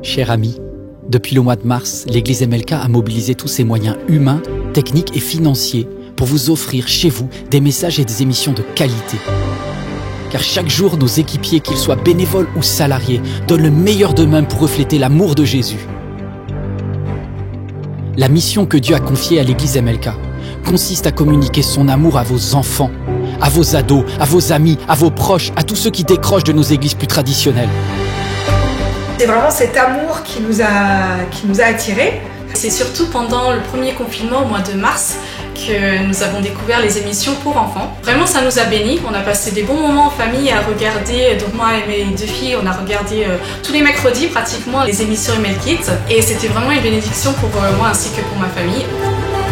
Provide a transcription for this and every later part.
Chers amis, depuis le mois de mars, l'église MLK a mobilisé tous ses moyens humains, techniques et financiers pour vous offrir chez vous des messages et des émissions de qualité. Car chaque jour, nos équipiers, qu'ils soient bénévoles ou salariés, donnent le meilleur d'eux-mêmes pour refléter l'amour de Jésus. La mission que Dieu a confiée à l'église MLK consiste à communiquer son amour à vos enfants, à vos ados, à vos amis, à vos proches, à tous ceux qui décrochent de nos églises plus traditionnelles. C'est vraiment cet amour qui nous a attirés. C'est surtout pendant le premier confinement au mois de mars que nous avons découvert les émissions pour enfants. Vraiment, ça nous a bénis. On a passé des bons moments en famille à regarder. Donc moi et mes deux filles, on a regardé tous les mercredis pratiquement les émissions ML Kids. Et c'était vraiment une bénédiction pour moi ainsi que pour ma famille.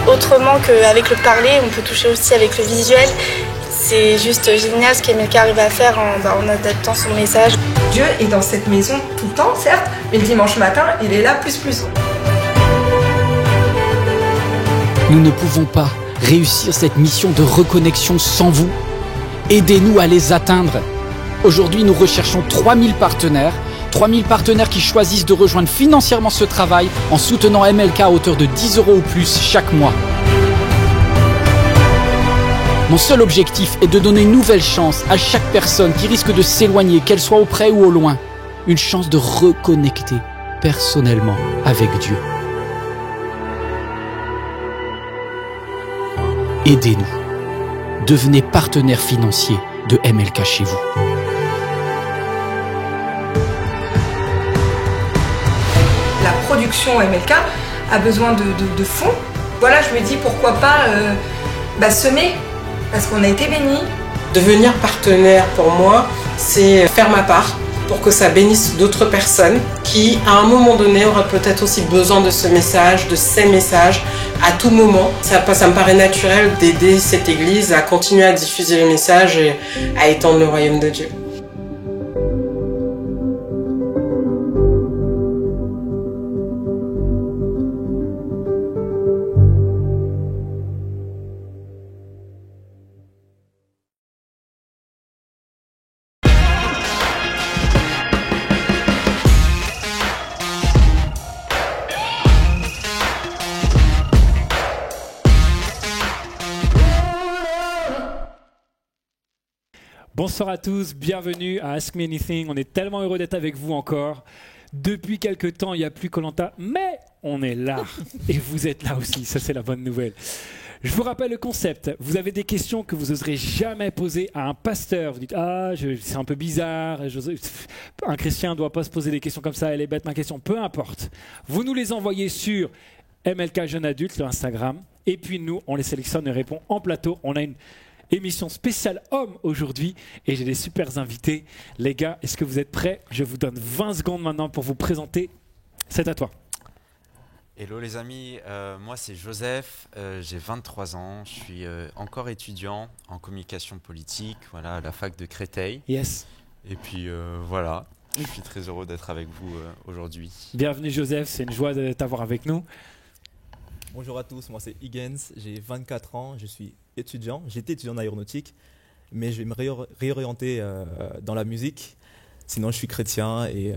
Autrement qu'avec le parler, on peut toucher aussi avec le visuel. C'est juste génial ce qu'MLK arrive à faire en adaptant son message. Dieu est dans cette maison tout le temps, certes, mais le dimanche matin, il est là plus. Nous ne pouvons pas réussir cette mission de reconnexion sans vous. Aidez-nous à les atteindre. Aujourd'hui, nous recherchons 3000 partenaires. 3000 partenaires qui choisissent de rejoindre financièrement ce travail en soutenant MLK à hauteur de 10 € ou plus chaque mois. Mon seul objectif est de donner une nouvelle chance à chaque personne qui risque de s'éloigner, qu'elle soit auprès ou au loin. Une chance de reconnecter personnellement avec Dieu. Aidez-nous. Devenez partenaire financier de MLK chez vous. La production MLK a besoin de fonds. Voilà, je me dis pourquoi pas semer. Parce qu'on a été bénis. Devenir partenaire, pour moi, c'est faire ma part pour que ça bénisse d'autres personnes qui, à un moment donné, auraient peut-être aussi besoin de ce message, de ces messages, à tout moment. Ça me paraît naturel d'aider cette église à continuer à diffuser le message et à étendre le royaume de Dieu. Bonsoir à tous, bienvenue à Ask Me Anything. On est tellement heureux d'être avec vous encore. Depuis quelques temps, il n'y a plus Koh-Lanta, mais on est là. Et vous êtes là aussi, ça c'est la bonne nouvelle. Je vous rappelle le concept. Vous avez des questions que vous n'oserez jamais poser à un pasteur. Vous dites, c'est un peu bizarre. Un chrétien ne doit pas se poser des questions comme ça. Elle est bête ma question. Peu importe. Vous nous les envoyez sur MLK Jeune Adulte, le Instagram. Et puis nous, on les sélectionne et répond en plateau. On a une émission spéciale homme aujourd'hui et j'ai des super invités. Les gars, est-ce que vous êtes prêts? Je vous donne 20 secondes maintenant pour vous présenter. C'est à toi. Hello les amis, moi c'est Joseph, j'ai 23 ans, je suis encore étudiant en communication politique, voilà, à la fac de Créteil. Yes. Et puis voilà, je suis très heureux d'être avec vous aujourd'hui. Bienvenue Joseph, c'est une joie de t'avoir avec nous. Bonjour à tous, moi c'est Higgins, j'ai 24 ans, je suis étudiant, j'étais étudiant en aéronautique, mais je vais me réorienter dans la musique. Sinon, je suis chrétien et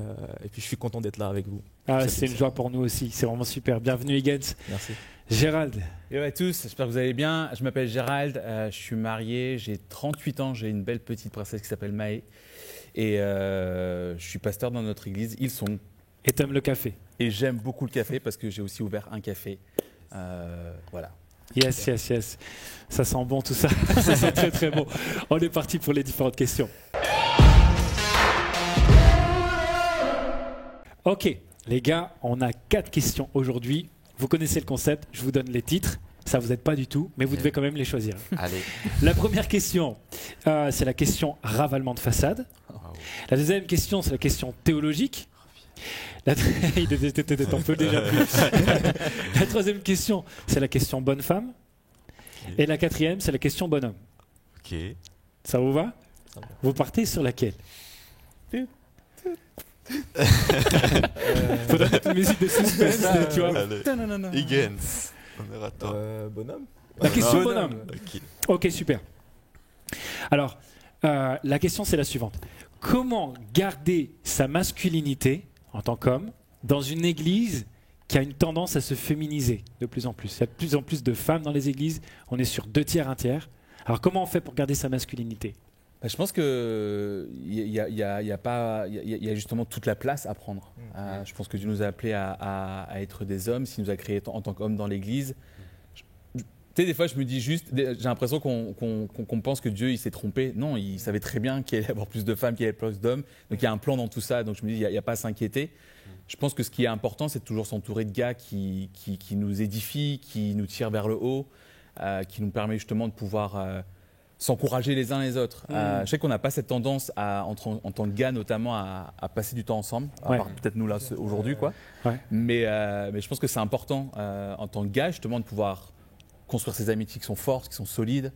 puis je suis content d'être là avec vous. C'est une joie pour nous aussi, c'est vraiment super. Bienvenue Higgins. Merci. Gérald. Hello à tous, j'espère que vous allez bien. Je m'appelle Gérald, je suis marié, j'ai 38 ans, j'ai une belle petite princesse qui s'appelle Maë. Et je suis pasteur dans notre église, ils sont. Et t'aimes le café. Et j'aime beaucoup le café parce que j'ai aussi ouvert un café. Voilà. Yes. Ça sent bon tout ça. Ça sent très très bon. On est parti pour les différentes questions. Ok, les gars, on a 4 questions aujourd'hui. Vous connaissez le concept, je vous donne les titres. Ça vous aide pas du tout, mais vous devez quand même les choisir. Allez. La première question, c'est la question ravalement de façade. La deuxième question, c'est la question théologique. Il t'en peut déjà plus. La troisième question, c'est la question bonne femme. Et la quatrième, c'est la question bonhomme. Ok. Ça vous va? Vous partez sur laquelle? Faudrait mettre une musique de suspense, tu vois. Higgins. On est ratant. Bonhomme. La question bonhomme. Ok, super. Alors, la question c'est la suivante. Comment garder sa masculinité en tant qu'homme dans une église qui a une tendance à se féminiser de plus en plus. Il y a de plus en plus de femmes dans les églises. On est sur 2 tiers, 1 tiers. Alors comment on fait pour garder sa masculinité ? Je pense qu'il y a justement toute la place à prendre. Je pense que Dieu nous a appelés à être des hommes. S'il nous a créés en tant qu'hommes dans l'église. Tu sais, des fois, je me dis juste, j'ai l'impression qu'on pense que Dieu, il s'est trompé. Non, il savait très bien qu'il allait y avoir plus de femmes, qu'il y allait plus d'hommes. Donc, il y a un plan dans tout ça. Donc, je me dis, il n'y a pas à s'inquiéter. Je pense que ce qui est important, c'est de toujours s'entourer de gars qui nous édifient, qui nous tirent vers le haut, qui nous permet justement de pouvoir s'encourager les uns les autres. Je sais qu'on n'a pas cette tendance, en tant que gars notamment, à passer du temps ensemble, à part peut-être nous là aujourd'hui, quoi. Mais je pense que c'est important en tant que gars justement de pouvoir construire ces amitiés qui sont fortes, qui sont solides,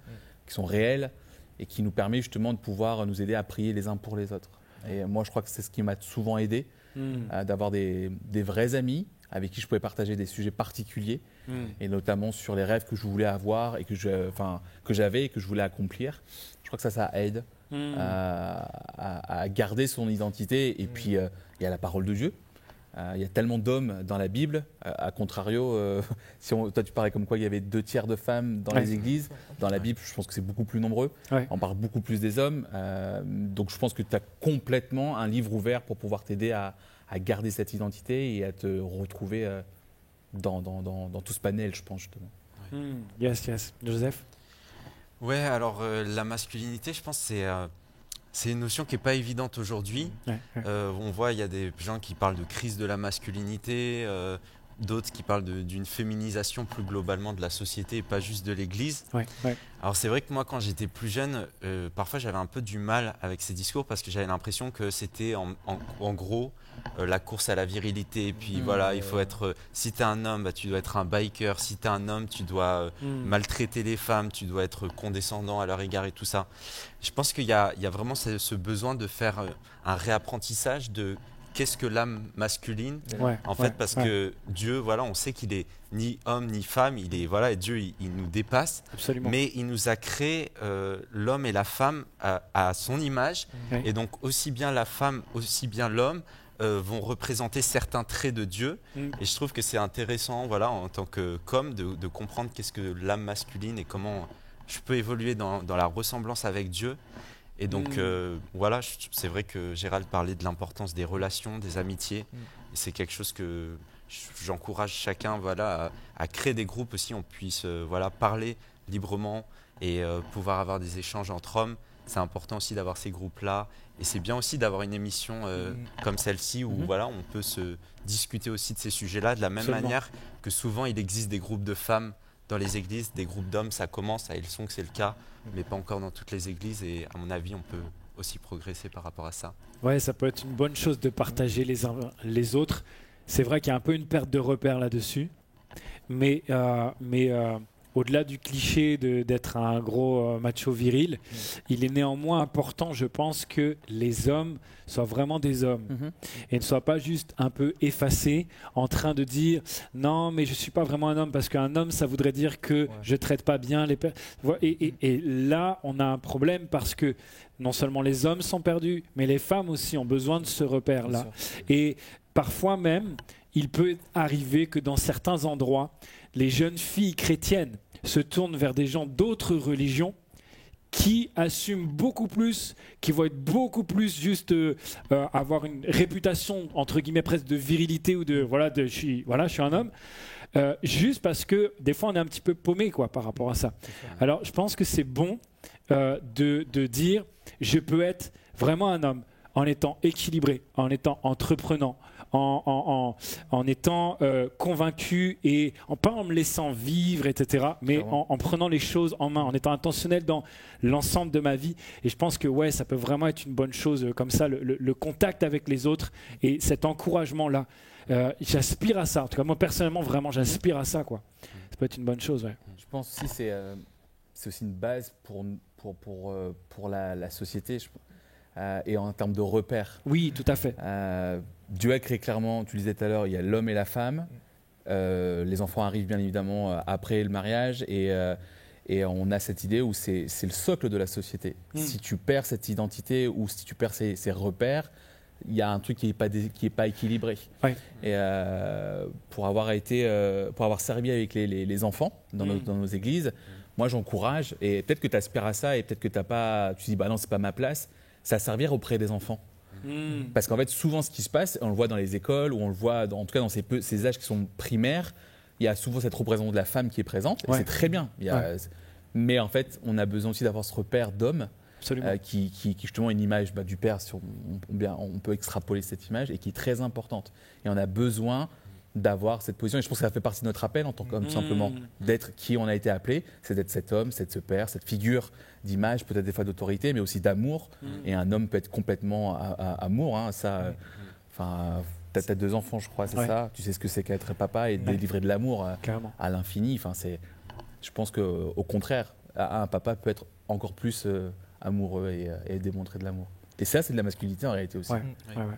qui sont réelles et qui nous permet justement de pouvoir nous aider à prier les uns pour les autres. Et moi, je crois que c'est ce qui m'a souvent aidé, d'avoir des vrais amis avec qui je pouvais partager des sujets particuliers, et notamment sur les rêves que je voulais avoir et que j'avais et que je voulais accomplir. Je crois que ça aide à garder son identité. Et puis, il y a la parole de Dieu. Il y a tellement d'hommes dans la Bible. À contrario, toi tu parlais comme quoi il y avait 2 tiers de femmes dans les églises. Dans la Bible, je pense que c'est beaucoup plus nombreux. On parle beaucoup plus des hommes. Donc je pense que tu as complètement un livre ouvert pour pouvoir t'aider à garder cette identité et à te retrouver dans tout ce panel, je pense justement. Yes. Joseph ? Ouais, alors la masculinité, je pense que c'est une notion qui n'est pas évidente aujourd'hui. On voit, il y a des gens qui parlent de crise de la masculinité, d'autres qui parlent d'une féminisation plus globalement de la société et pas juste de l'Église. Alors c'est vrai que moi, quand j'étais plus jeune, parfois j'avais un peu du mal avec ces discours parce que j'avais l'impression que c'était en gros la course à la virilité. Et puis voilà, il faut être... Si tu es un homme, tu dois être un biker. Si tu es un homme, tu dois maltraiter les femmes, tu dois être condescendant à leur égard et tout ça. Je pense qu'il y a vraiment ce besoin de faire un réapprentissage de qu'est-ce que l'âme masculine en fait, parce que Dieu, voilà, on sait qu'il est ni homme ni femme, il est, voilà, et Dieu il nous dépasse. Absolument. Mais il nous a créé l'homme et la femme à son image, et donc aussi bien la femme, aussi bien l'homme vont représenter certains traits de Dieu, et je trouve que c'est intéressant, voilà, en tant qu'homme, de comprendre qu'est-ce que l'âme masculine et comment je peux évoluer dans la ressemblance avec Dieu. Et donc, voilà, c'est vrai que Gérald parlait de l'importance des relations, des amitiés. Et c'est quelque chose que j'encourage chacun, voilà, à créer des groupes aussi, on puisse voilà, parler librement et pouvoir avoir des échanges entre hommes. C'est important aussi d'avoir ces groupes-là. Et c'est bien aussi d'avoir une émission comme celle-ci où voilà, on peut se discuter aussi de ces sujets-là de la même manière que souvent il existe des groupes de femmes dans les églises, des groupes d'hommes, ça commence, à Hillsong c'est le cas, mais pas encore dans toutes les églises, et à mon avis on peut aussi progresser par rapport à ça. Ouais, ça peut être une bonne chose de partager les uns les autres. C'est vrai qu'il y a un peu une perte de repères là-dessus, mais au-delà du cliché d'être un gros macho viril, il est néanmoins important, je pense, que les hommes soient vraiment des hommes et ne soient pas juste un peu effacés en train de dire « Non, mais je ne suis pas vraiment un homme » parce qu'un homme, ça voudrait dire que je ne traite pas bien les personnes. Et là, on a un problème parce que non seulement les hommes sont perdus, mais les femmes aussi ont besoin de ce repère-là. Et parfois même, il peut arriver que dans certains endroits, les jeunes filles chrétiennes se tournent vers des gens d'autres religions qui assument beaucoup plus, qui vont être beaucoup plus juste avoir une réputation entre guillemets presque de virilité ou de je suis un homme, juste parce que des fois on est un petit peu paumé par rapport à ça. Alors je pense que c'est bon de dire je peux être vraiment un homme en étant équilibré, en étant entreprenant, en étant convaincu et pas en me laissant vivre, etc., mais en prenant les choses en main, en étant intentionnel dans l'ensemble de ma vie. Et je pense que ça peut vraiment être une bonne chose comme ça, le contact avec les autres et cet encouragement-là. J'aspire à ça. En tout cas, moi, personnellement, vraiment, j'aspire à ça, quoi. Ça peut être une bonne chose, Je pense aussi c'est aussi une base pour la société. Et en termes de repères. Oui, tout à fait. Dieu a créé clairement, tu le disais tout à l'heure, il y a l'homme et la femme. Les enfants arrivent bien évidemment après le mariage et on a cette idée où c'est le socle de la société. Si tu perds cette identité ou si tu perds ces repères, il y a un truc qui est pas équilibré. Ouais. Et pour avoir servi avec les enfants dans nos églises, moi j'encourage, et peut-être que tu aspires à ça, et peut-être que tu dis bah non, c'est pas ma place, c'est à servir auprès des enfants. Parce qu'en fait, souvent ce qui se passe, on le voit dans les écoles, ou on le voit en tout cas dans ces âges qui sont primaires, il y a souvent cette représentation de la femme qui est présente, et c'est très bien. Mais en fait, on a besoin aussi d'avoir ce repère d'homme qui justement est une image du père, si on peut extrapoler cette image, et qui est très importante. Et on a besoin d'avoir cette position, et je pense que ça fait partie de notre appel en tant qu'homme, tout simplement, d'être qui on a été appelé, c'est d'être cet homme, c'est de ce père, cette figure d'image, peut-être des fois d'autorité, mais aussi d'amour. Et un homme peut être complètement amour, ça. Enfin, t'as 2 enfants, je crois, c'est ça. Tu sais ce que c'est qu'être papa et délivrer de l'amour à l'infini. Enfin, je pense qu'au contraire, un papa peut être encore plus amoureux et démontrer de l'amour. Et ça, c'est de la masculinité en réalité aussi.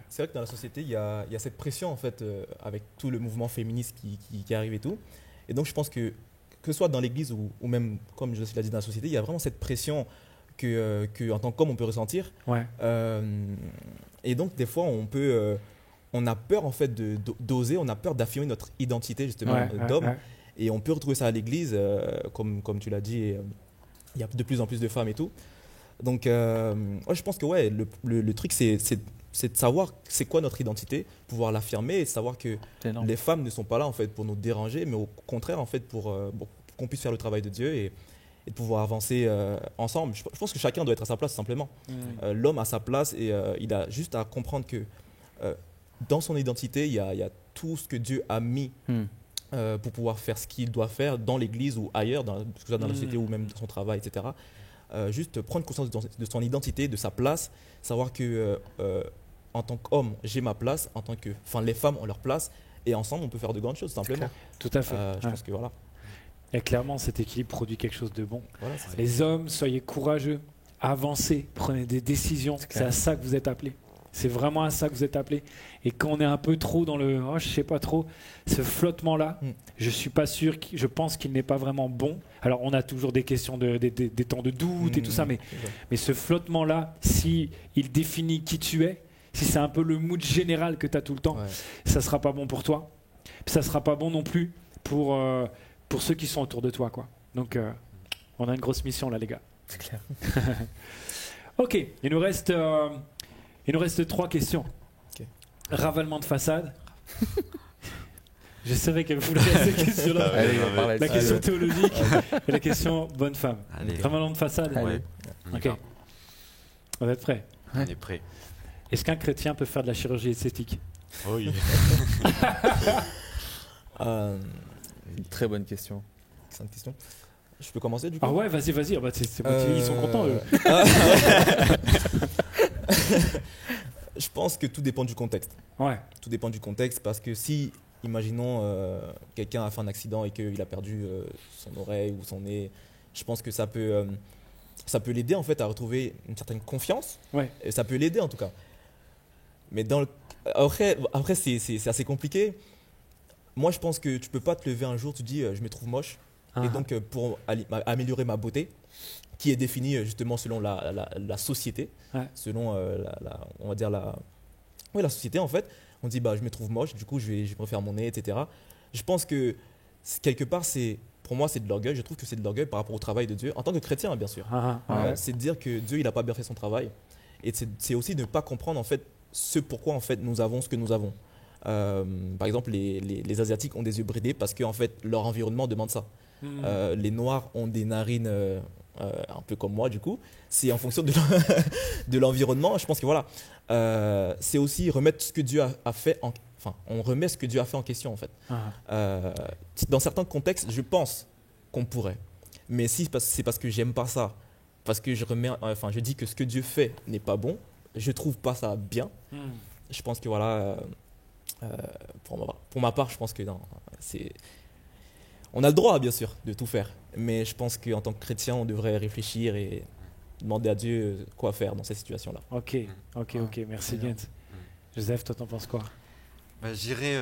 C'est vrai que dans la société, il y a cette pression en fait, avec tout le mouvement féministe qui arrive et tout. Et donc, je pense que ce soit dans l'église ou même, comme je l'ai dit, dans la société, il y a vraiment cette pression que en tant qu'homme, on peut ressentir. Et donc, des fois, on a peur en fait d'oser, on a peur d'affirmer notre identité justement d'homme. Et on peut retrouver ça à l'église, comme tu l'as dit, il y a de plus en plus de femmes et tout. Donc, je pense que le truc, c'est de savoir c'est quoi notre identité, pouvoir l'affirmer et de savoir que les femmes ne sont pas là en fait, pour nous déranger, mais au contraire en fait, pour qu'on puisse faire le travail de Dieu et de pouvoir avancer ensemble. Je pense que chacun doit être à sa place, tout simplement. L'homme a sa place et il a juste à comprendre que dans son identité, il y a tout ce que Dieu a mis pour pouvoir faire ce qu'il doit faire dans l'église ou ailleurs, que ce soit dans la société ou même dans son travail, etc. Juste prendre conscience de son identité, de sa place, savoir que en tant qu'homme, j'ai ma place, les femmes ont leur place, et ensemble, on peut faire de grandes choses, simplement. Tout à fait. Je pense que voilà. Et clairement, cet équilibre produit quelque chose de bon. Les hommes, soyez courageux, avancez, prenez des décisions. C'est à ça que vous êtes appelés. C'est vraiment à ça que vous êtes appelés. Et quand on est un peu trop dans je sais pas trop, ce flottement-là, je suis pas sûr, je pense qu'il n'est pas vraiment bon. Alors, on a toujours des questions, des temps de doute et tout ça, mais ce flottement-là, si il définit qui tu es, si c'est un peu le mood général que tu as tout le temps, ça sera pas bon pour toi. Ça sera pas bon non plus pour ceux qui sont autour de toi, quoi. Donc, on a une grosse mission là, les gars. C'est clair. Ok, il nous reste 3 questions. Ravalement de façade. Je savais qu'elle voulait cette question-là. La question théologique et la question bonne femme. Ravalement de façade. Ok. On va être prêts. On est prêts. Est-ce qu'un chrétien peut faire de la chirurgie esthétique? Oui. Une très bonne question. C'est une question. Je peux commencer du coup? Ah ouais, vas-y. Ah bah, ils sont contents, eux. Je pense que tout dépend du contexte. Tout dépend du contexte parce que si, imaginons, quelqu'un a fait un accident et qu'il a perdu son oreille ou son nez, je pense que ça peut l'aider en fait à retrouver une certaine confiance. Et ça peut l'aider en tout cas. Mais après c'est assez compliqué. Moi, je pense que tu peux pas te lever un jour, tu dis je me trouve moche. Et donc, pour améliorer ma beauté, qui est définie justement selon la société, selon on va dire la société en fait. On dit je me trouve moche, du coup je préfère mon nez, etc. Je pense que quelque part pour moi c'est de l'orgueil. Je trouve que c'est de l'orgueil par rapport au travail de Dieu en tant que chrétien, bien sûr. C'est de dire que Dieu il a pas bien fait son travail, et c'est aussi de ne pas comprendre en fait ce pourquoi en fait nous avons ce que nous avons. Par exemple, les Asiatiques ont des yeux bridés parce que en fait leur environnement demande ça. Les Noirs ont des narines un peu comme moi, du coup. C'est en fonction de l'environnement. Je pense que voilà, c'est aussi remettre ce que Dieu a fait on remet ce que Dieu a fait en question en fait. Dans certains contextes, je pense qu'on pourrait. Mais si c'est parce que j'aime pas ça, parce que je dis que ce que Dieu fait n'est pas bon, je trouve pas ça bien. Je pense que voilà, pour ma part, je pense que non, on a le droit bien sûr de tout faire, mais je pense qu'en tant que chrétien, on devrait réfléchir et demander à Dieu quoi faire dans cette situation-là. Ok, merci Gens. Joseph, toi t'en penses quoi? J'irais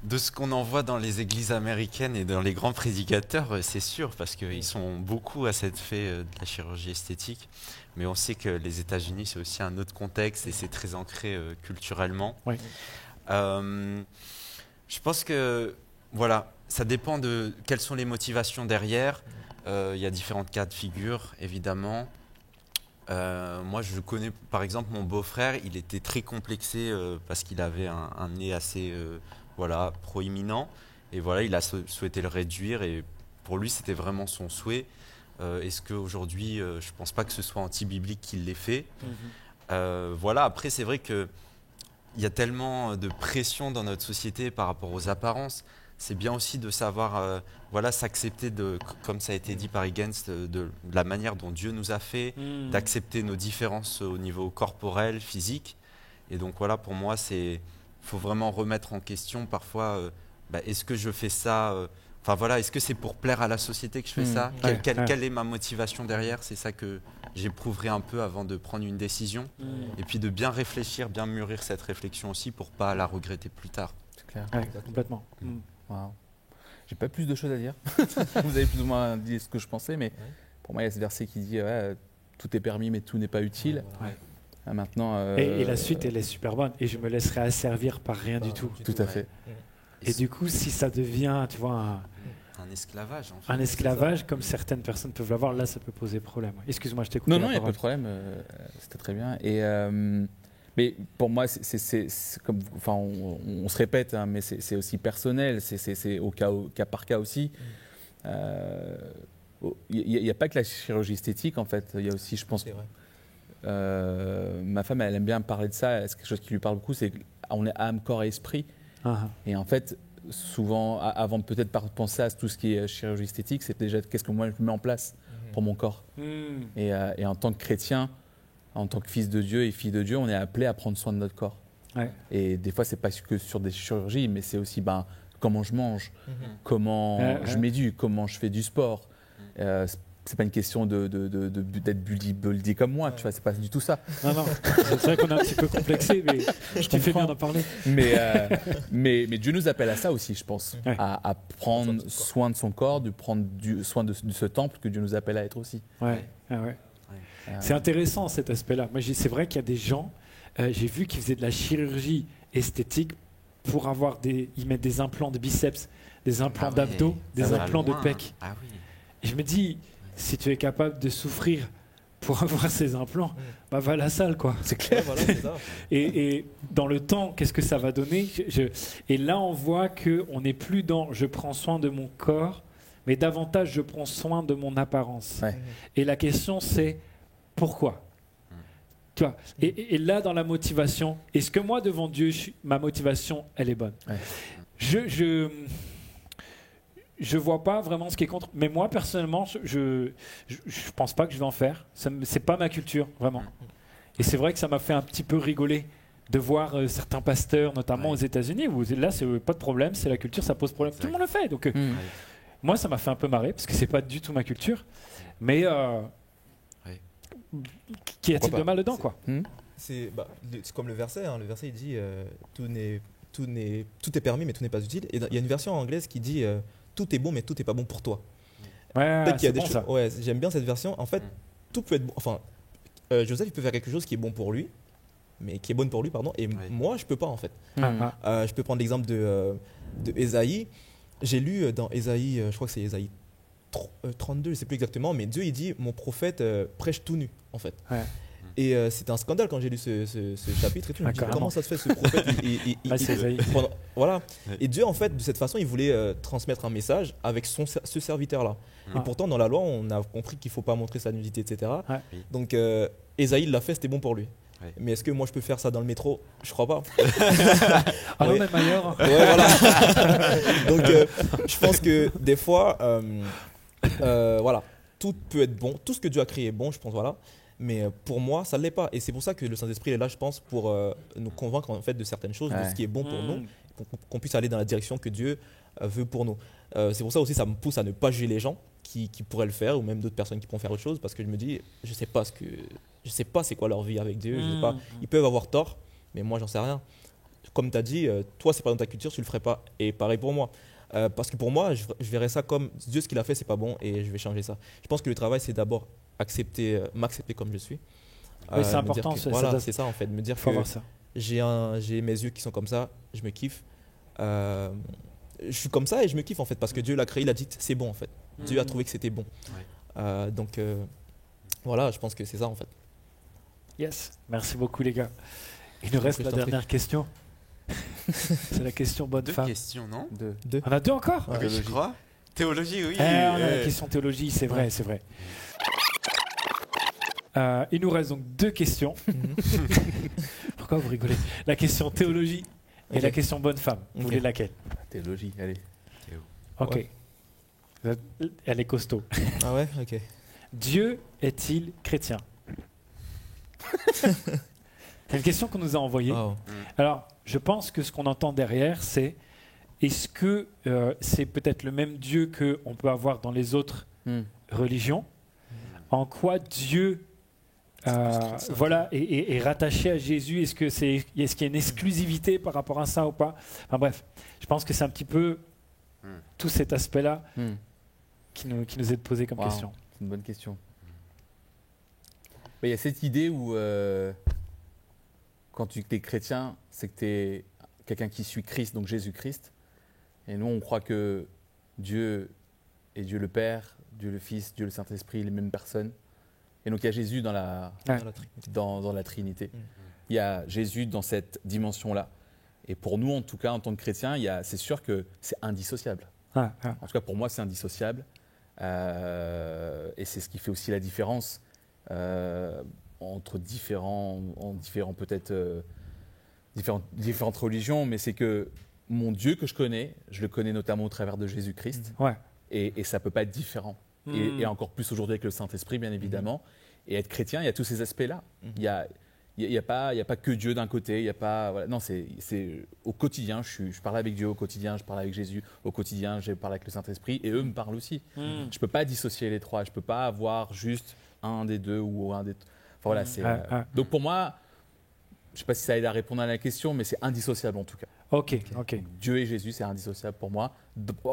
De ce qu'on en voit dans les églises américaines et dans les grands prédicateurs, c'est sûr, parce qu'ils sont beaucoup à cet fait de la chirurgie esthétique. Mais on sait que les États-Unis, c'est aussi un autre contexte et c'est très ancré culturellement. Oui. Je pense que, voilà, ça dépend de quelles sont les motivations derrière. Il y a différents cas de figure, évidemment. Moi, je connais, par exemple, mon beau-frère, il était très complexé parce qu'il avait un nez assez proéminent. Et voilà, il a souhaité le réduire et pour lui, c'était vraiment son souhait. Est-ce qu'aujourd'hui, je ne pense pas que ce soit anti-biblique qu'il l'ait fait. Voilà, après, c'est vrai qu'il y a tellement de pression dans notre société par rapport aux apparences. C'est bien aussi de savoir s'accepter, comme ça a été dit par Higgins, de la manière dont Dieu nous a fait, d'accepter nos différences au niveau corporel, physique. Et donc voilà, pour moi, il faut vraiment remettre en question parfois, est-ce que je fais ça est-ce que c'est pour plaire à la société que je fais ça ? Quelle est ma motivation derrière ? C'est ça que j'éprouverai un peu avant de prendre une décision. Et puis de bien réfléchir, bien mûrir cette réflexion aussi pour ne pas la regretter plus tard. C'est clair. Ouais, complètement. Wow. J'ai pas plus de choses à dire. Vous avez plus ou moins dit ce que je pensais, mais pour moi, il y a ce verset qui dit tout est permis, mais tout n'est pas utile. Maintenant, et la suite, elle est super bonne. Et je me laisserai asservir par rien du tout. Tout à fait. Et du coup, si ça devient, tu vois, un esclavage, en fait. Un esclavage, comme certaines personnes peuvent l'avoir, là, ça peut poser problème. Excuse-moi, je t'ai coupé. Non, il n'y a pas de problème. C'était très bien. Et mais pour moi, c'est comme, enfin, on se répète, hein, mais c'est aussi personnel. C'est au cas par cas aussi. Il n'y a pas que la chirurgie esthétique, en fait. Il y a aussi, je pense. Ma femme, elle aime bien parler de ça. C'est quelque chose qui lui parle beaucoup. C'est on est âme, corps et esprit. Et en fait, souvent, avant de peut-être penser à tout ce qui est chirurgie esthétique, c'est déjà qu'est-ce que moi je mets en place pour mon corps. Et en tant que chrétien, en tant que fils de Dieu et fille de Dieu, on est appelé à prendre soin de notre corps. Et des fois, c'est pas que sur des chirurgies, mais c'est aussi comment je mange, comment je m'éduque, comment je fais du sport. C'est pas une question d'être bodybuildé comme moi, tu vois, c'est pas du tout ça. Non, c'est vrai qu'on est un petit peu complexé, mais je t'ai fait bien d'en parler. Mais Dieu nous appelle à ça aussi, je pense, à prendre soin de son corps, de prendre soin de ce temple que Dieu nous appelle à être aussi. C'est intéressant cet aspect-là. Moi, c'est vrai qu'il y a des gens, j'ai vu qu'ils faisaient de la chirurgie esthétique pour ils mettent des implants de biceps, des implants d'abdos, des implants de pecs. Et je me dis, si tu es capable de souffrir pour avoir ces implants, va à la salle, quoi. C'est clair. Voilà, c'est ça. Et dans le temps, qu'est-ce que ça va donner ? Et là, on voit qu'on n'est plus dans « je prends soin de mon corps », mais davantage « je prends soin de mon apparence ». Et la question, c'est pourquoi ? Tu vois, et là, dans la motivation, est-ce que moi, devant Dieu, ma motivation, elle est bonne ? Je vois pas vraiment ce qui est contre. Mais moi, personnellement, je pense pas que je vais en faire. C'est pas ma culture, vraiment. Et c'est vrai que ça m'a fait un petit peu rigoler de voir certains pasteurs, notamment aux États-Unis, où là, c'est pas de problème, c'est la culture, ça pose problème. Tout le monde le fait. Donc, moi, ça m'a fait un peu marrer, parce que c'est pas du tout ma culture. Mais qu'y a-t-il de mal dedans, quoi ? C'est comme le verset. Le verset, il dit tout est permis, mais tout n'est pas utile. Et il y a une version anglaise qui dit tout est bon, mais tout n'est pas bon pour toi. J'aime bien cette version. En fait, tout peut être bon. Enfin, Joseph, il peut faire quelque chose qui est bon pour lui, mais qui est bonne pour lui, pardon. Et moi, je peux pas, en fait. Je peux prendre l'exemple de Ésaïe. J'ai lu dans Ésaïe, je crois que c'est Ésaïe 32, je ne sais plus exactement, mais Dieu, il dit mon prophète prêche tout nu, en fait. Et c'était un scandale quand j'ai lu ce chapitre et tout. Je me dis, comment ça se fait, ce prophète voilà. Et Dieu, en fait, de cette façon, il voulait transmettre un message avec ce serviteur-là. Et pourtant, dans la loi, on a compris qu'il ne faut pas montrer sa nudité, etc. Donc, Ésaïe l'a fait, c'était bon pour lui. Mais est-ce que moi, je peux faire ça dans le métro ? Je crois pas. Non, même ailleurs. Voilà. Donc, je pense que des fois, voilà, tout peut être bon. Tout ce que Dieu a créé est bon, je pense, voilà. Mais pour moi, ça ne l'est pas. Et c'est pour ça que le Saint-Esprit est là, je pense, pour nous convaincre en fait de certaines choses, de ce qui est bon pour nous, pour qu'on puisse aller dans la direction que Dieu veut pour nous. C'est pour ça aussi, ça me pousse à ne pas juger les gens qui pourraient le faire, ou même d'autres personnes qui pourront faire autre chose, parce que je me dis, je sais pas c'est quoi leur vie avec Dieu. Je sais pas. Ils peuvent avoir tort, mais moi, j'en sais rien. comme tu as dit, toi, c'est pas dans ta culture, tu le ferais pas. Et pareil pour moi. Parce que pour moi, je verrais ça comme Dieu, ce qu'il a fait, c'est pas bon et je vais changer ça. Je pense que le travail, c'est d'abord m'accepter comme je suis. Oui, c'est important. Voilà, c'est ça en fait. Me dire faut que avoir ça. j'ai mes yeux qui sont comme ça, je me kiffe. Je suis comme ça et je me kiffe en fait parce que Dieu l'a créé, il a dit c'est bon en fait. Dieu a trouvé que c'était bon. Donc voilà, je pense que c'est ça en fait. Yes, merci beaucoup les gars. Il nous reste la dernière question. C'est la question bonne femme. 2 questions, non? Deux. On a 2 encore? Oui, je crois. Théologie, oui. On a la question théologie, c'est vrai, c'est vrai. Il nous reste donc 2 questions. Pourquoi vous rigolez? La question théologie et la question bonne femme. Vous voulez laquelle? Théologie, allez. Ok. Ouais. Elle est costaud. Ah ouais, ok. Dieu est-il chrétien? C'est une question qu'on nous a envoyée. Oh. Alors, je pense que ce qu'on entend derrière, c'est est-ce que c'est peut-être le même Dieu qu'on peut avoir dans les autres religions? En quoi Dieu est rattaché à Jésus? Est-ce qu'il y a une exclusivité par rapport à ça ou pas? Enfin bref, je pense que c'est un petit peu tout cet aspect-là qui nous est posé comme question. C'est une bonne question. Il y a cette idée où quand tu es chrétien, c'est que tu es quelqu'un qui suit Christ, donc Jésus-Christ. Et nous, on croit que Dieu est Dieu le Père, Dieu le Fils, Dieu le Saint-Esprit, les mêmes personnes. Et donc il y a Jésus dans la Trinité. Il y a Jésus dans cette dimension-là. Et pour nous, en tout cas, en tant que chrétiens, c'est sûr que c'est indissociable. En tout cas, pour moi, c'est indissociable. Et c'est ce qui fait aussi la différence entre différentes religions, mais c'est que mon Dieu que je le connais notamment au travers de Jésus-Christ, et ça ne peut pas être différent. Et encore plus aujourd'hui avec le Saint-Esprit, bien évidemment. Et être chrétien, il y a tous ces aspects-là. Il n'y a pas que Dieu d'un côté, il y a pas, voilà. Non, c'est au quotidien, je parle avec Dieu au quotidien, je parle avec Jésus au quotidien, je parle avec le Saint-Esprit, et eux me parlent aussi. Je ne peux pas dissocier les trois, je ne peux pas avoir juste un des deux ou un des... Enfin, voilà, donc pour moi, je ne sais pas si ça aide à répondre à la question, mais c'est indissociable en tout cas. Ok. Dieu et Jésus, c'est indissociable pour moi,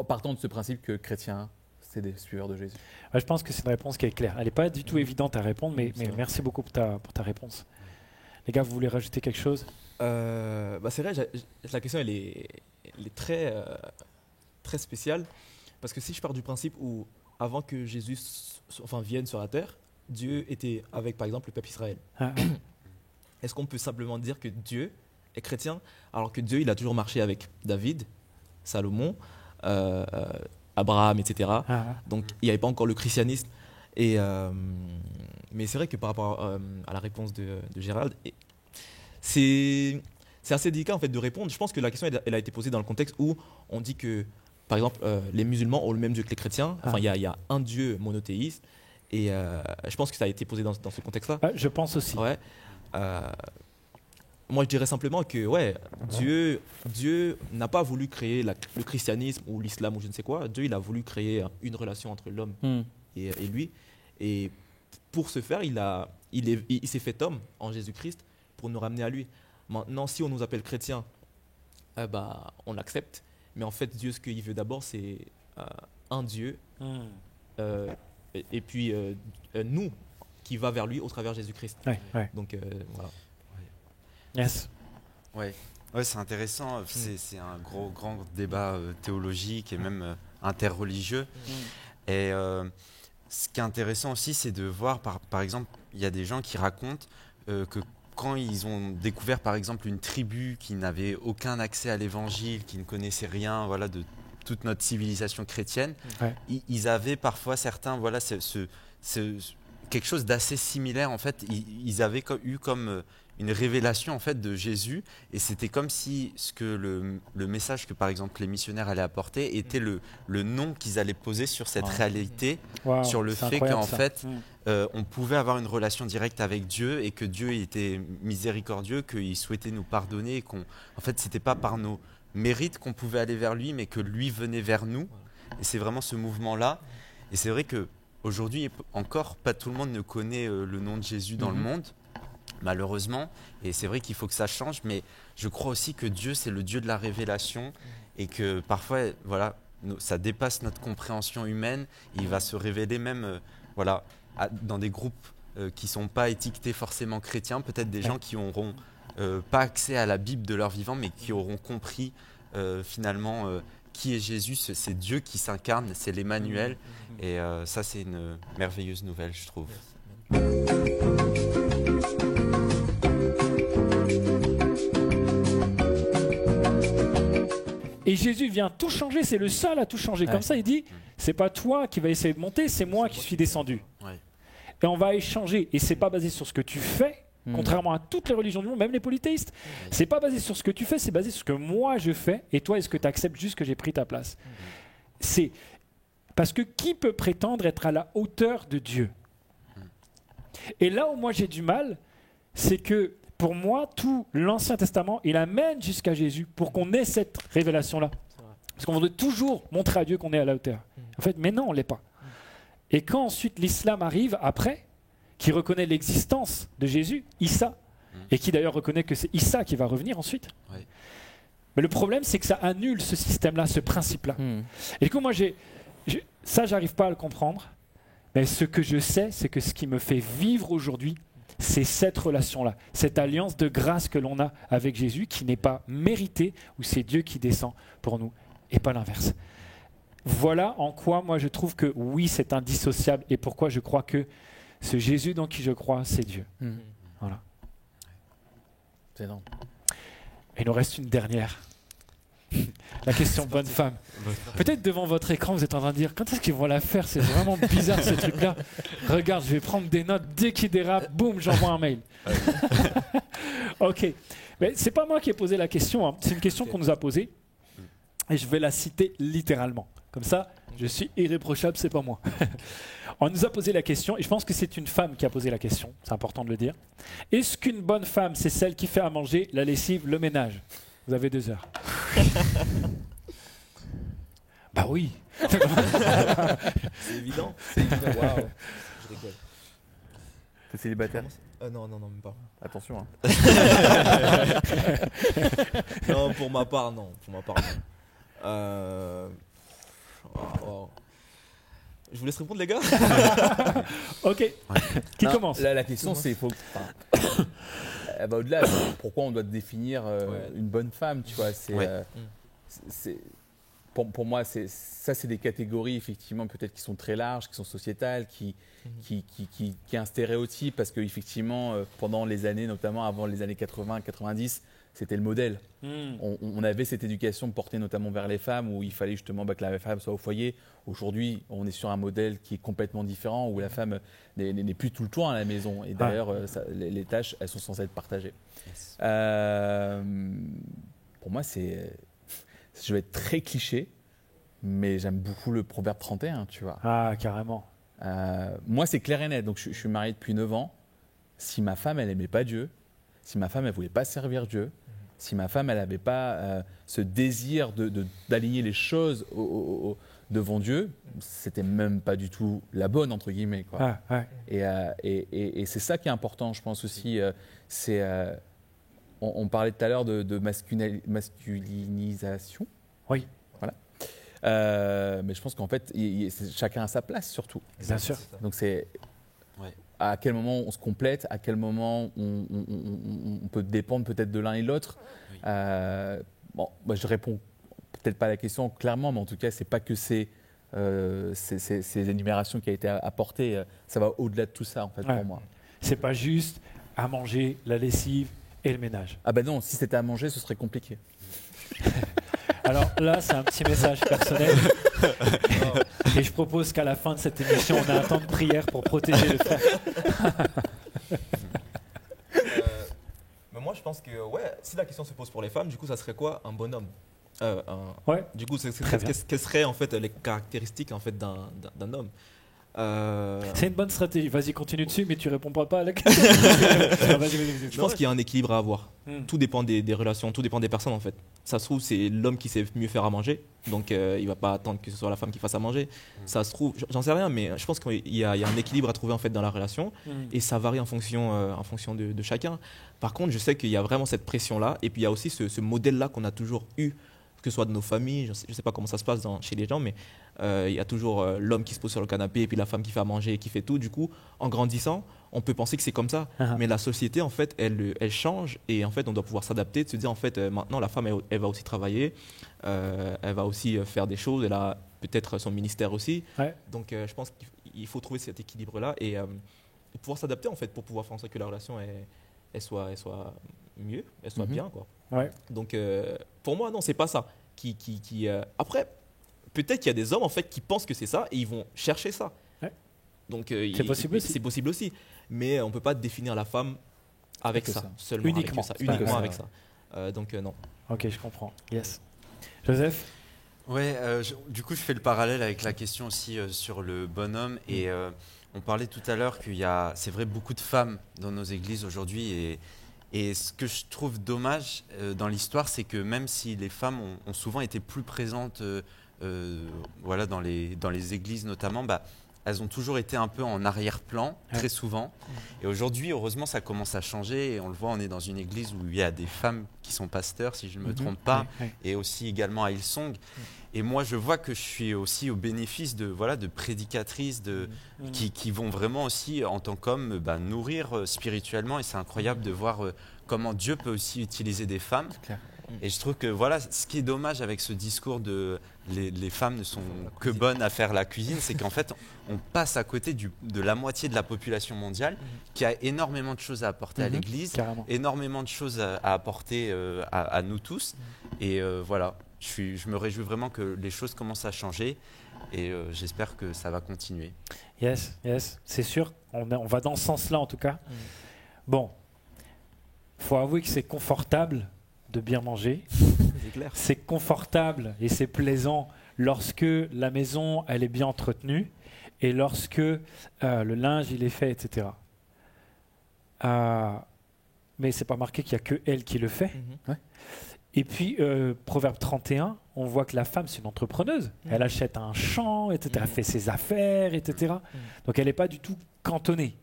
partant de ce principe que chrétien, c'est des suiveurs de Jésus. Je pense que c'est une réponse qui est claire. Elle n'est pas du tout évidente à répondre, mais merci beaucoup pour ta réponse. Les gars, vous voulez rajouter quelque chose? C'est vrai, la question elle est très, très spéciale, parce que si je pars du principe où avant que Jésus vienne sur la terre, Dieu était avec par exemple le peuple Israël. Est-ce qu'on peut simplement dire que Dieu est chrétien alors que Dieu il a toujours marché avec David, Salomon, Abraham, etc. Donc il n'y avait pas encore le christianisme. Mais c'est vrai que par rapport à la réponse de Gérald, c'est assez délicat en fait de répondre. Je pense que la question elle a été posée dans le contexte où on dit que par exemple les musulmans ont le même Dieu que les chrétiens. Enfin il y a un Dieu monothéiste et je pense que ça a été posé dans ce contexte-là. Je pense aussi. Ouais. Moi je dirais simplement que Dieu n'a pas voulu créer le christianisme ou l'islam ou je ne sais quoi. Dieu il a voulu créer une relation entre l'homme et lui. Et pour ce faire, il s'est fait homme en Jésus-Christ pour nous ramener à lui. Maintenant, si on nous appelle chrétiens, on l'accepte. Mais en fait, Dieu, ce qu'il veut d'abord, c'est un Dieu. Et puis, nous, qui va vers lui au travers de Jésus-Christ. Donc, voilà. Yes. Ouais, c'est intéressant. C'est un grand débat théologique et même interreligieux. Et ce qui est intéressant aussi, c'est de voir, par exemple, il y a des gens qui racontent que quand ils ont découvert, par exemple, une tribu qui n'avait aucun accès à l'évangile, qui ne connaissait rien de toute notre civilisation chrétienne, ils avaient parfois certains, quelque chose d'assez similaire. En fait, ils avaient eu comme une révélation en fait de Jésus, et c'était comme si le message que par exemple les missionnaires allaient apporter était le nom qu'ils allaient poser sur cette réalité, sur le fait qu'en fait on pouvait avoir une relation directe avec Dieu et que Dieu était miséricordieux, qu'il souhaitait nous pardonner, et en fait c'était pas par nos mérites qu'on pouvait aller vers lui, mais que lui venait vers nous. Et c'est vraiment ce mouvement-là. Et c'est vrai que aujourd'hui encore pas tout le monde ne connaît le nom de Jésus dans le monde. malheureusement. Et c'est vrai qu'il faut que ça change, mais je crois aussi que Dieu, c'est le Dieu de la révélation et que parfois, voilà, ça dépasse notre compréhension humaine. Il va se révéler même voilà, dans des groupes qui ne sont pas étiquetés forcément chrétiens, peut-être des gens qui n'auront pas accès à la Bible de leur vivant, mais qui auront compris finalement qui est Jésus, c'est Dieu qui s'incarne, c'est l'Emmanuel. Et ça, c'est une merveilleuse nouvelle, je trouve. Et Jésus vient tout changer, c'est le seul à tout changer. Comme ça, il dit, c'est pas toi qui vas essayer de monter, c'est moi qui suis descendu. Ouais. Et on va échanger. Et c'est pas basé sur ce que tu fais, contrairement à toutes les religions du monde, même les polythéistes. C'est pas basé sur ce que tu fais, c'est basé sur ce que moi je fais. Et toi, est-ce que tu acceptes juste que j'ai pris ta place? C'est parce que qui peut prétendre être à la hauteur de Dieu? Et là où moi j'ai du mal, c'est que pour moi, tout l'Ancien Testament, il amène jusqu'à Jésus pour qu'on ait cette révélation-là. Parce qu'on veut toujours montrer à Dieu qu'on est à la hauteur. En fait, mais non, on ne l'est pas. Et quand ensuite l'islam arrive, après, qui reconnaît l'existence de Jésus, Issa, et qui d'ailleurs reconnaît que c'est Issa qui va revenir ensuite. Oui. Mais le problème, c'est que ça annule ce système-là, ce principe-là. Et du coup, moi, ça, j'arrive pas à le comprendre. Mais ce que je sais, c'est que ce qui me fait vivre aujourd'hui, c'est cette relation-là, cette alliance de grâce que l'on a avec Jésus, qui n'est pas méritée, où c'est Dieu qui descend pour nous, et pas l'inverse. Voilà en quoi moi je trouve que oui, c'est indissociable, et pourquoi je crois que ce Jésus dans qui je crois, c'est Dieu. Voilà. C'est énorme. Il nous reste une dernière. La question bonne femme. Peut-être devant votre écran, vous êtes en train de dire quand est-ce qu'ils vont la faire? C'est vraiment bizarre ce truc-là. Regarde, je vais prendre des notes. Dès qu'il dérape, boum, j'envoie un mail. Ok. Mais c'est pas moi qui ai posé la question. Hein. C'est une question qu'on nous a posée. Et je vais la citer littéralement. Comme ça, je suis irréprochable, c'est pas moi. On nous a posé la question, et je pense que c'est une femme qui a posé la question. C'est important de le dire. Est-ce qu'une bonne femme, c'est celle qui fait à manger, la lessive, le ménage? Vous avez 2 heures. Bah oui. C'est évident. C'est évident. Waouh. Je rigole. T'es célibataire? Non, même pas. Attention. Hein. Non, pour ma part, non. Je vous laisse répondre, les gars. Ok. Qui commence? La question, c'est elle va au-delà. Pourquoi on doit définir une bonne femme, tu vois? Pour moi, c'est des catégories effectivement peut-être qui sont très larges, qui sont sociétales, qui est un stéréotype parce que effectivement pendant les années, notamment avant les années 80-90, c'était le modèle. On avait cette éducation portée notamment vers les femmes où il fallait justement que la femme soit au foyer. Aujourd'hui, on est sur un modèle qui est complètement différent où la femme n'est plus tout le temps à la maison. Et d'ailleurs, les tâches, elles sont censées être partagées. Yes. Pour moi, je vais être très cliché, mais j'aime beaucoup le proverbe 31, tu vois. Ah, carrément. Moi, c'est clair et net. Donc, je suis marié depuis 9 ans. Si ma femme, elle n'aimait pas Dieu, si ma femme, elle ne voulait pas servir Dieu, si ma femme, elle n'avait pas ce désir d'aligner les choses devant Dieu, c'était même pas du tout la bonne, entre guillemets, quoi. Et c'est ça qui est important, je pense aussi. On parlait tout à l'heure de masculinisation. Oui. Voilà. Mais je pense qu'en fait, chacun a sa place, surtout. Bien sûr. Donc c'est à quel moment on se complète, à quel moment on peut dépendre peut-être de l'un et l'autre. Oui. Moi, je réponds peut-être pas à la question clairement, mais en tout cas, c'est pas que ces énumérations qui a été apportées. Ça va au-delà de tout ça, en fait, pour moi. C'est pas juste à manger, la lessive et le ménage. Ah ben non, si c'était à manger, ce serait compliqué. Alors là, c'est un petit message personnel. Et je propose qu'à la fin de cette émission, on ait un temps de prière pour protéger le frère. Mais moi, je pense que si la question se pose pour les femmes, du coup, ça serait quoi un bonhomme? Du coup, quelles seraient en fait les caractéristiques en fait d'un homme? C'est une bonne stratégie. Vas-y, continue dessus, mais tu réponds pas à la question. Je pense qu'il y a un équilibre à avoir. Tout dépend des relations, tout dépend des personnes en fait. Ça se trouve, c'est l'homme qui sait mieux faire à manger, donc il va pas attendre que ce soit la femme qui fasse à manger. Ça se trouve, j'en sais rien, mais je pense qu'il y a un équilibre à trouver en fait dans la relation, et ça varie en fonction de chacun. Par contre, je sais qu'il y a vraiment cette pression-là, et puis il y a aussi ce modèle-là qu'on a toujours eu, que ce soit de nos familles, je sais pas comment ça se passe chez les gens, mais il y a toujours l'homme qui se pose sur le canapé et puis la femme qui fait à manger et qui fait tout. Du coup, en grandissant, on peut penser que c'est comme ça. Mais la société, en fait, elle change et en fait, on doit pouvoir s'adapter, de se dire, en fait, maintenant, la femme, elle va aussi travailler, elle va aussi faire des choses, elle a peut-être son ministère aussi. Ouais. Donc, je pense qu'il faut trouver cet équilibre-là et pouvoir s'adapter, en fait, pour pouvoir faire en sorte que la relation, elle soit mieux, elle soit bien, quoi. Ouais. Donc, pour moi, non, c'est pas ça. Après, peut-être qu'il y a des hommes en fait qui pensent que c'est ça et ils vont chercher ça. Ouais. Donc c'est possible aussi. Mais on peut pas définir la femme avec ça, seulement uniquement avec ça. Donc non. Ok, je comprends. Yes. Joseph. Ouais. Du coup, je fais le parallèle avec la question aussi sur le bonhomme et on parlait tout à l'heure qu'il y a, c'est vrai, beaucoup de femmes dans nos églises aujourd'hui et ce que je trouve dommage dans l'histoire, c'est que même si les femmes ont souvent été plus présentes voilà, dans les églises notamment, elles ont toujours été un peu en arrière-plan, très souvent. Et aujourd'hui, heureusement, ça commence à changer. Et on le voit, on est dans une église où il y a des femmes qui sont pasteurs, si je ne me trompe pas, et aussi également à Hillsong. Et moi, je vois que je suis aussi au bénéfice de prédicatrices qui vont vraiment aussi, en tant qu'hommes, nourrir spirituellement. Et c'est incroyable de voir comment Dieu peut aussi utiliser des femmes. Et je trouve que voilà, ce qui est dommage avec ce discours de les femmes ne sont que bonnes à faire la cuisine, c'est qu'en fait, on passe à côté de la moitié de la population mondiale qui a énormément de choses à apporter à l'Église, énormément de choses à apporter à nous tous. Et voilà, je me réjouis vraiment que les choses commencent à changer et j'espère que ça va continuer. Yes, c'est sûr, on va dans ce sens-là en tout cas. Bon, il faut avouer que c'est confortable de bien manger. C'est confortable et c'est plaisant lorsque la maison elle est bien entretenue et lorsque le linge il est fait, etc. Mais c'est pas marqué qu'il y a que elle qui le fait. Ouais. Et puis Proverbe 31, on voit que la femme c'est une entrepreneuse. Elle achète un champ, etc. Elle fait ses affaires, etc. Donc elle n'est pas du tout cantonnée.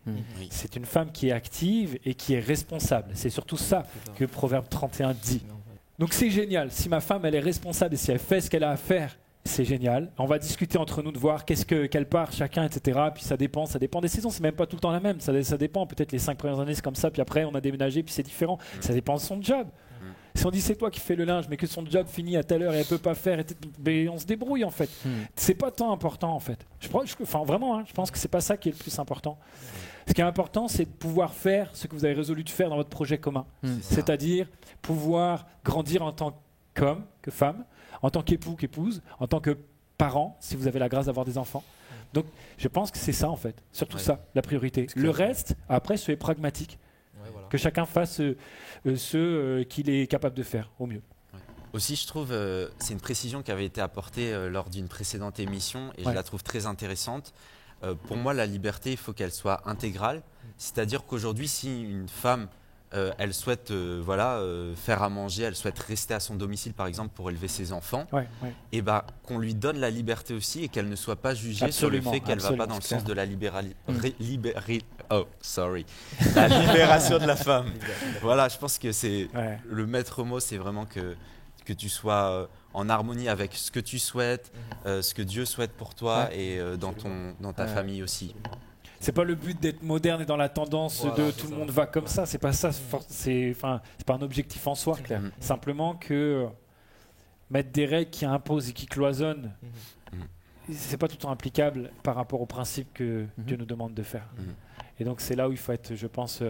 C'est une femme qui est active et qui est responsable. C'est surtout ça que Proverbe 31 dit. Donc c'est génial. Si ma femme elle est responsable et si elle fait ce qu'elle a à faire, c'est génial. On va discuter entre nous de voir quelle part chacun, etc. Puis ça dépend des saisons. C'est même pas tout le temps la même. Ça dépend. Peut-être les 5 premières années c'est comme ça. Puis après on a déménagé. Puis c'est différent. Ça dépend de son job. Si on dit c'est toi qui fais le linge, mais que son job finit à telle heure et elle peut pas faire, mais on se débrouille en fait. C'est pas tant important en fait. Je pense que c'est pas ça qui est le plus important. Ce qui est important, c'est de pouvoir faire ce que vous avez résolu de faire dans votre projet commun. C'est-à-dire pouvoir grandir en tant qu'homme, que femme, en tant qu'époux, qu'épouse, en tant que parent, si vous avez la grâce d'avoir des enfants. Donc, je pense que c'est ça en fait, surtout ça, la priorité. Le reste, après, c'est pragmatique. Voilà. Que chacun fasse ce qu'il est capable de faire au mieux. Aussi, je trouve, c'est une précision qui avait été apportée lors d'une précédente émission et je la trouve très intéressante. Pour moi, la liberté, il faut qu'elle soit intégrale. C'est-à-dire qu'aujourd'hui, si une femme, elle souhaite faire à manger, elle souhaite rester à son domicile, par exemple, pour élever ses enfants, et qu'on lui donne la liberté aussi et qu'elle ne soit pas jugée sur le fait qu'elle ne va pas dans le sens de la la libération de la femme. Voilà, je pense que c'est le maître mot, c'est vraiment que tu sois en harmonie avec ce que tu souhaites, ce que Dieu souhaite pour toi et dans ta famille aussi. C'est pas le but d'être moderne et dans la tendance de tout le monde va comme ça. C'est pas ça. C'est pas un objectif en soi. Simplement que mettre des règles qui imposent et qui cloisonnent, c'est pas tout le temps applicable par rapport aux principes que Dieu nous demande de faire. Et donc c'est là où il faut être, je pense,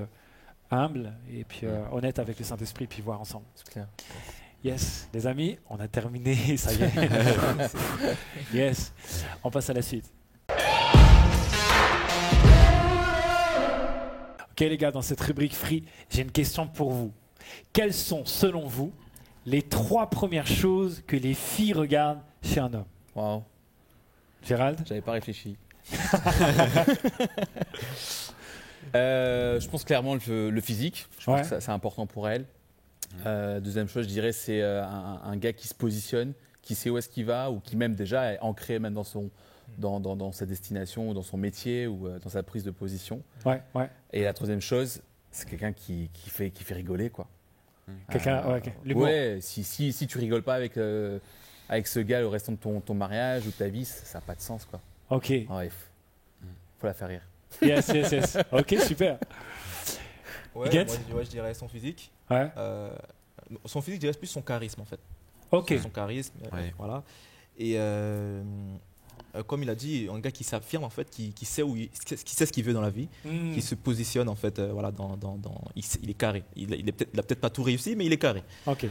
humble et puis honnête avec le Saint-Esprit puis voir ensemble. C'est clair. Yes, les amis, on a terminé, ça y est. Yes, on passe à la suite. Ok les gars, dans cette rubrique Free, j'ai une question pour vous. Quelles sont, selon vous, les 3 premières choses que les filles regardent chez un homme? Waouh. Gérald? J'avais pas réfléchi. Je pense clairement le physique. Je pense que c'est important pour elle. Deuxième chose, je dirais, c'est un gars qui se positionne, qui sait où est-ce qu'il va, ou qui même déjà est ancré même dans sa destination, ou dans son métier, ou dans sa prise de position. Et la troisième chose, c'est quelqu'un qui fait rigoler, quoi. Si tu rigoles pas avec ce gars le restant de ton mariage ou ta vie, ça n'a pas de sens, quoi. Ok. Faut la faire rire. Yes. Ok, super. Moi, je dirais son physique. Son physique, je dirais plus son charisme, en fait. Ok. Son charisme, voilà. Et comme il a dit, un gars qui s'affirme, en fait, qui sait ce qu'il veut dans la vie, qui se positionne, en fait, il est carré. Il a peut-être pas tout réussi, mais il est carré. Ok.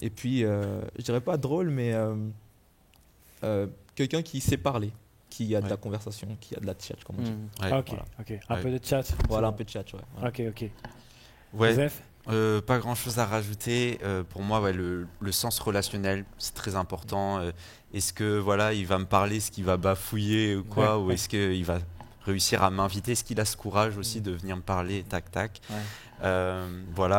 Et puis, je dirais pas drôle, mais quelqu'un qui sait parler, qui a de la conversation, qui a de la chat, comme on dit. Ok. Un peu de chat. Voilà, un peu de chat, Voilà. Ok. Joseph ? Pas grand chose à rajouter. Pour moi, le sens relationnel, c'est très important. Est-ce que il va me parler, est-ce qu'il va bafouiller ou quoi, ou est-ce qu'il va réussir à m'inviter, est-ce qu'il a ce courage aussi de venir me parler, tac.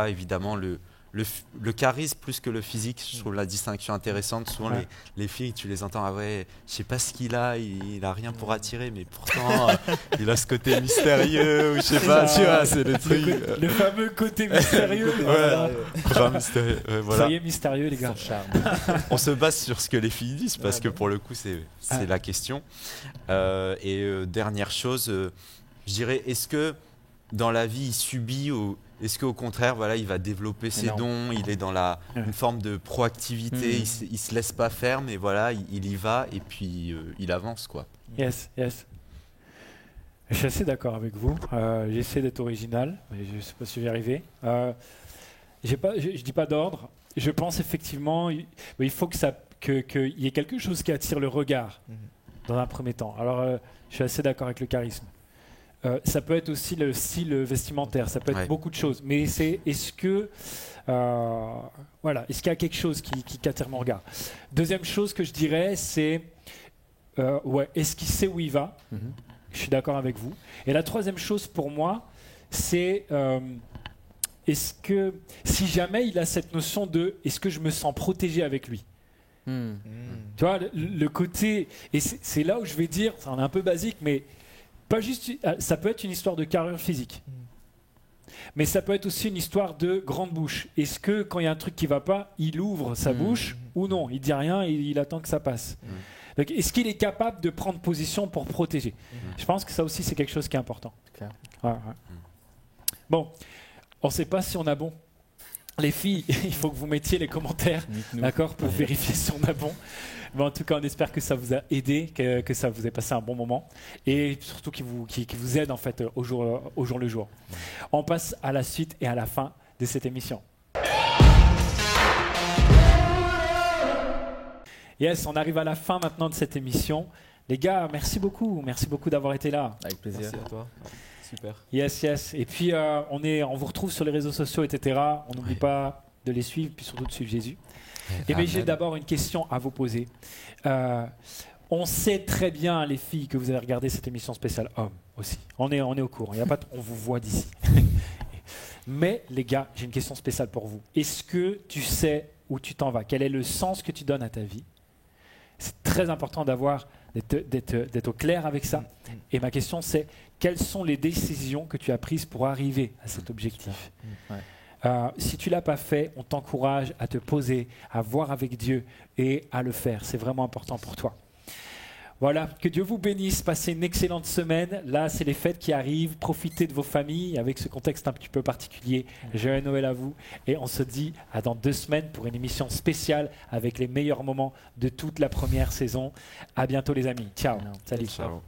Évidemment, le charisme plus que le physique, je trouve la distinction intéressante. Souvent, les filles, tu les entends, je sais pas ce qu'il a, il a rien pour attirer, mais pourtant, il a ce côté mystérieux, ou je sais pas, tu vois, c'est le truc. Le fameux côté mystérieux. Mystérieux. Ça y est, mystérieux, les gars. On se base sur ce que les filles disent, parce que pour le coup, c'est la question. Dernière chose, je dirais, est-ce que dans la vie, il subit ou est-ce qu'au contraire, il va développer ses dons, il est dans une forme de proactivité, il se laisse pas faire, mais il y va et puis il avance, quoi. Yes. Je suis assez d'accord avec vous. J'essaie d'être original, mais je ne sais pas si je vais y arriver. Je dis pas d'ordre. Je pense effectivement, il faut qu'il y ait quelque chose qui attire le regard dans un premier temps. Alors, je suis assez d'accord avec le charisme. Ça peut être aussi le style vestimentaire, ça peut être beaucoup de choses. Mais est-ce qu'il y a quelque chose qui attire mon regard? Deuxième chose que je dirais, c'est est-ce qu'il sait où il va? Je suis d'accord avec vous. Et la troisième chose pour moi, c'est est-ce que si jamais il a cette notion de est-ce que je me sens protégé avec lui? Tu vois, le côté, et c'est là où je vais dire, c'est un peu basique, mais pas juste, ça peut être une histoire de carrure physique, mais ça peut être aussi une histoire de grande bouche. Est-ce que quand il y a un truc qui va pas, il ouvre sa bouche ou non? Il dit rien et il attend que ça passe. Donc, est-ce qu'il est capable de prendre position pour protéger? Je pense que ça aussi c'est quelque chose qui est important. Clair. Bon, on ne sait pas si on a bon. Les filles, il faut que vous mettiez les commentaires, d'accord, pour vérifier si on a bon. Mais en tout cas, on espère que ça vous a aidé, que ça vous ait passé un bon moment, et surtout qui vous aide en fait au jour le jour. On passe à la suite et à la fin de cette émission. Yes, on arrive à la fin maintenant de cette émission. Les gars, merci beaucoup d'avoir été là. Avec plaisir. Merci à toi. Super. Yes. Et puis, on vous retrouve sur les réseaux sociaux, etc. On n'oublie pas de les suivre, puis surtout de suivre Jésus. Et j'ai d'abord une question à vous poser. On sait très bien, les filles, que vous avez regardé cette émission spéciale Hommes aussi. On est au courant. On vous voit d'ici. Mais, les gars, j'ai une question spéciale pour vous. Est-ce que tu sais où tu t'en vas? Quel est le sens que tu donnes à ta vie? C'est très important d'être au clair avec ça. Et ma question, c'est quelles sont les décisions que tu as prises pour arriver à cet objectif? Si tu ne l'as pas fait, on t'encourage à te poser, à voir avec Dieu et à le faire. C'est vraiment important pour toi. Voilà, que Dieu vous bénisse, passez une excellente semaine. Là, c'est les fêtes qui arrivent. Profitez de vos familles avec ce contexte un petit peu particulier. Joyeux Noël à vous. Et on se dit à dans 2 semaines pour une émission spéciale avec les meilleurs moments de toute la première saison. À bientôt les amis. Ciao. Salut. Ciao.